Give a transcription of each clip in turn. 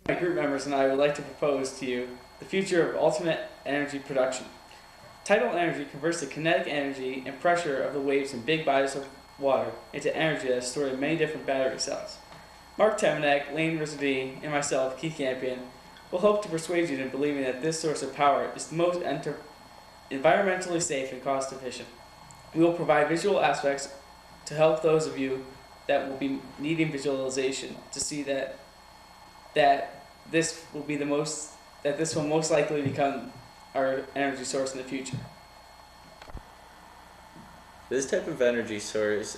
My group members and I would like to propose to you the future of alternate energy production. Tidal energy converts the kinetic energy and pressure of the waves in big bodies of water into energy that is stored in many different battery cells. Mark Temenek, Lane Rizadi, and myself, Keith Campion, will hope to persuade you into believing that this source of power is the most environmentally safe and cost efficient. We will provide visual aspects to help those of you that will be needing visualization to see that this will most likely become our energy source in the future. This type of energy source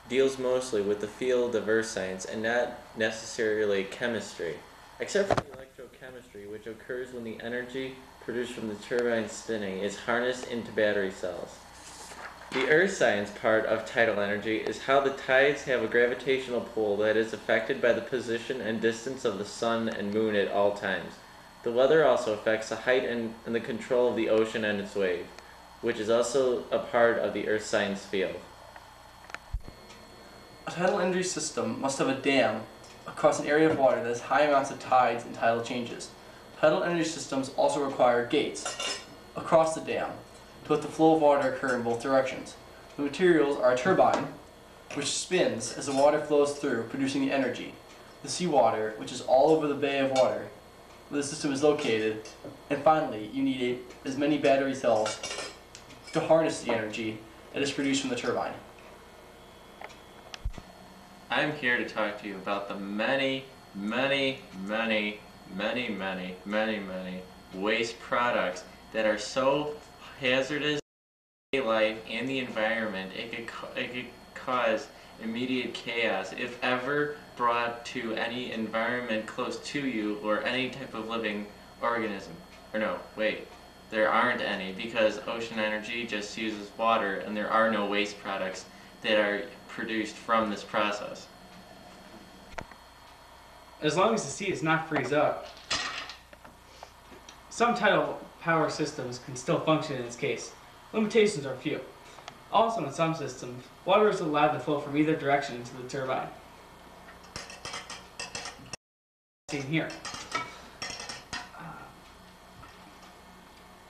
deals mostly with the field of earth science and not necessarily chemistry, except for the electrochemistry, which occurs when the energy produced from the turbine spinning is harnessed into battery cells. The earth science part of tidal energy is how the tides have a gravitational pull that is affected by the position and distance of the sun and moon at all times. The weather also affects the height and the control of the ocean and its wave, which is also a part of the earth science field. A tidal energy system must have a dam across an area of water that has high amounts of tides and tidal changes. Tidal energy systems also require gates across the dam to let the flow of water occur in both directions. The materials are a turbine, which spins as the water flows through, producing the energy, the seawater, which is all over the bay of water where the system is located, and finally, you need as many battery cells to harness the energy that is produced from the turbine. I'm here to talk to you about the many waste products that are so hazardous to life and the environment. It could cause immediate chaos if ever brought to any environment close to you or any type of living organism. Or no, wait, there aren't any, because ocean energy just uses water and there are no waste products that are produced from this process. As long as the sea does not freeze up, some tidal power systems can still function in this case. Limitations are few. Also, in some systems, water is allowed to flow from either direction into the turbine. Seen here.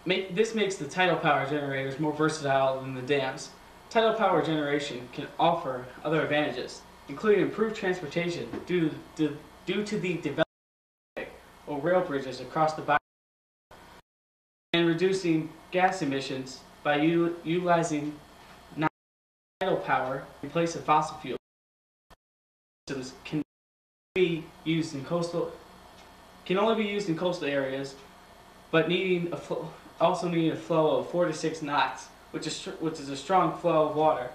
This makes the tidal power generators more versatile than the dams. Tidal power generation can offer other advantages, including improved transportation due to the development of rail bridges across the body, and reducing gas emissions by utilizing tidal power in place of fossil fuels. Systems can only be used in coastal areas, but also needing a flow of 4 to 6 knots, which is a strong flow of water.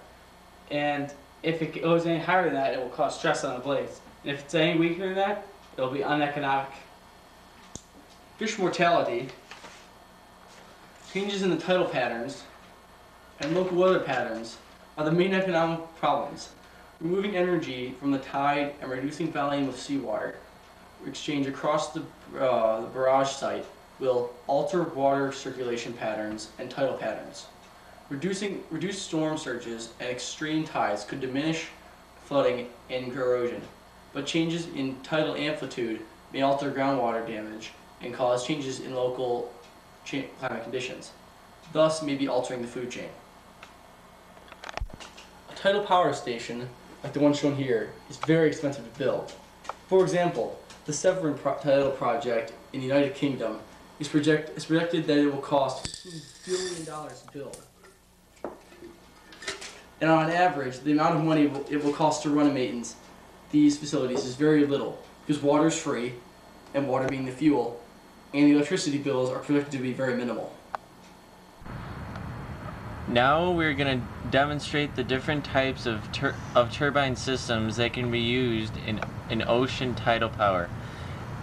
And if it goes any higher than that, it will cause stress on the blades. And if it's any weaker than that, it will be uneconomic. Fish mortality, changes in the tidal patterns, and local weather patterns are the main economic problems. Removing energy from the tide and reducing volume of seawater exchange across the barrage site will alter water circulation patterns and tidal patterns. Reduced storm surges and extreme tides could diminish flooding and corrosion, but changes in tidal amplitude may alter groundwater damage and cause changes in local climate conditions, thus maybe altering the food chain. A tidal power station, like the one shown here, is very expensive to build. For example, the Severn tidal project in the United Kingdom is projected that it will cost $15 billion to build. And on average, the amount of money it will cost to run and maintenance these facilities is very little, because water is free, and water being the fuel, and the electricity bills are projected to be very minimal. Now we're going to demonstrate the different types of turbine systems that can be used in ocean tidal power.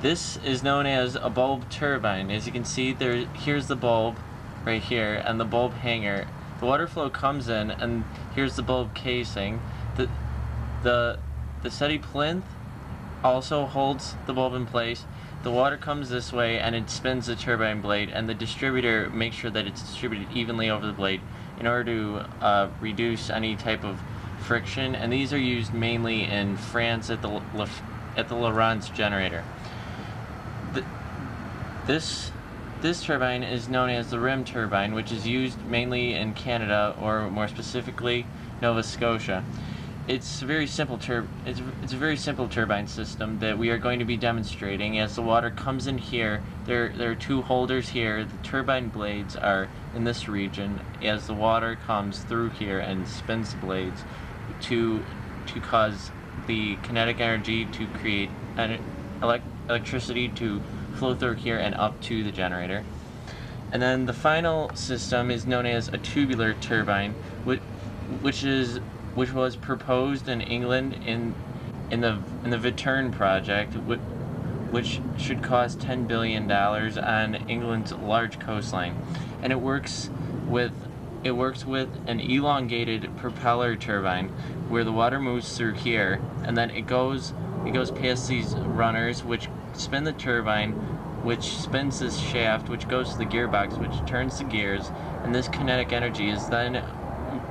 This is known as a bulb turbine. As you can see, here's the bulb right here and the bulb hanger. The water flow comes in, and here's the bulb casing. The steady plinth also holds the bulb in place. The water comes this way and it spins the turbine blade, and the distributor makes sure that it's distributed evenly over the blade in order to reduce any type of friction. And these are used mainly in France at the Lorentz generator. This turbine is known as the rim turbine, which is used mainly in Canada, or more specifically Nova Scotia. It's a very simple it's a very simple turbine system that we are going to be demonstrating. As the water comes in here, there are two holders here. The turbine blades are in this region. As the water comes through here and spins the blades to cause the kinetic energy to create electricity to flow through here and up to the generator. And then the final system is known as a tubular turbine, which was proposed in England in the Viterm project, which should cost $10 billion on England's large coastline, and it works with an elongated propeller turbine where the water moves through here, and then it goes past these runners which spin the turbine, which spins this shaft, which goes to the gearbox, which turns the gears, and this kinetic energy is then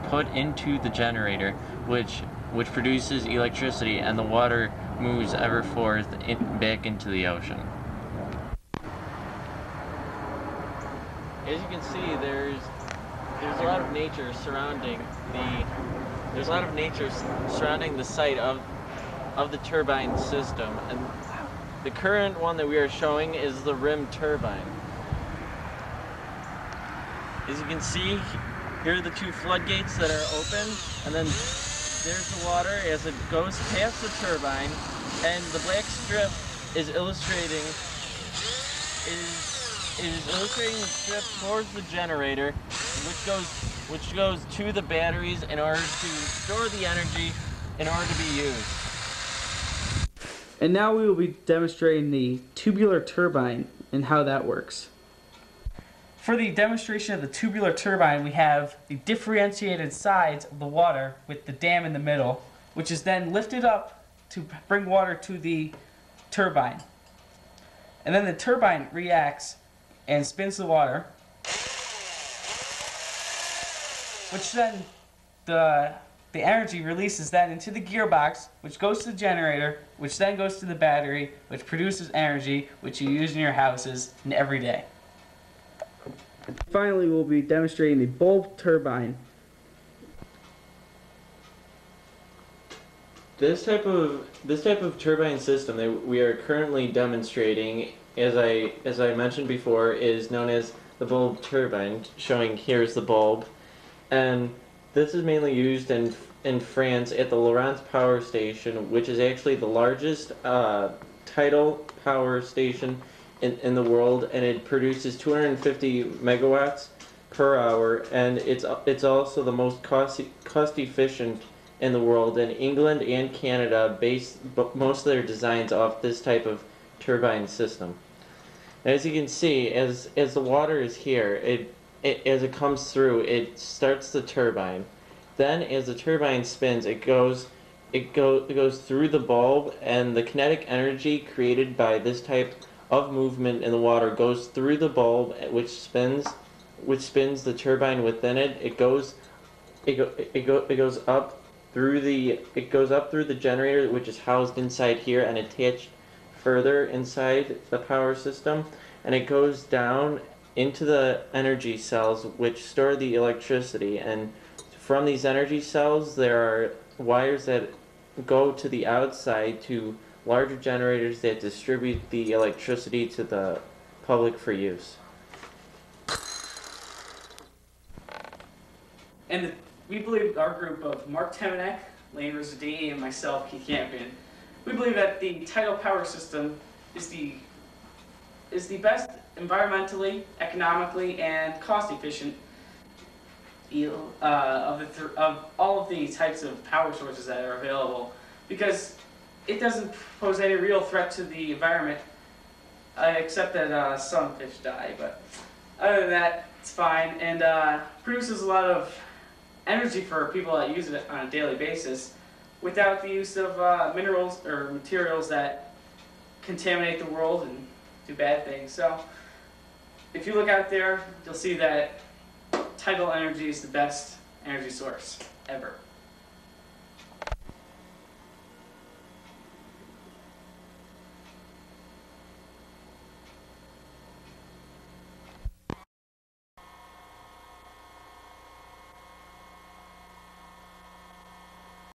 put into the generator, which produces electricity, and the water moves ever forth back into the ocean. As you can see, there's a lot of nature surrounding the site of the turbine system, and the current one that we are showing is the rim turbine. As you can see, here are the two floodgates that are open, and then there's the water as it goes past the turbine, and the black strip is illustrating the strip towards the generator, which goes to the batteries in order to store the energy in order to be used. And now we will be demonstrating the tubular turbine and how that works. For the demonstration of the tubular turbine, we have the differentiated sides of the water with the dam in the middle, which is then lifted up to bring water to the turbine. And then the turbine reacts and spins the water, which then the energy releases that into the gearbox, which goes to the generator, which then goes to the battery, which produces energy, which you use in your houses and every day. Finally, we'll be demonstrating the bulb turbine. This type of turbine system that we are currently demonstrating, as I mentioned before, is known as the bulb turbine. Showing here's the bulb, and this is mainly used in France at the Lorentz Power Station, which is actually the largest tidal power station in the world, and it produces 250 megawatts per hour, and it's also the most cost efficient in the world. And England and Canada base most of their designs off this type of turbine system. As you can see, as the water is here, as it comes through, it starts the turbine. Then, as the turbine spins, it goes through the bulb, and the kinetic energy created by this type of movement in the water goes through the bulb, which spins the turbine within it. It goes up through the generator, which is housed inside here and attached further inside the power system, and it goes down into the energy cells, which store the electricity. And from these energy cells, there are wires that go to the outside to larger generators that distribute the electricity to the public for use. And we believe, our group of Mark Temenek, Lane Rossadini, and myself, Keith Campion, we believe that the tidal power system is the best environmentally, economically, and cost-efficient of all of the types of power sources that are available, because it doesn't pose any real threat to the environment, except that some fish die. But other than that, it's fine, and produces a lot of energy for people that use it on a daily basis, without the use of minerals or materials that contaminate the world and do bad things. So if you look out there, you'll see that tidal energy is the best energy source ever.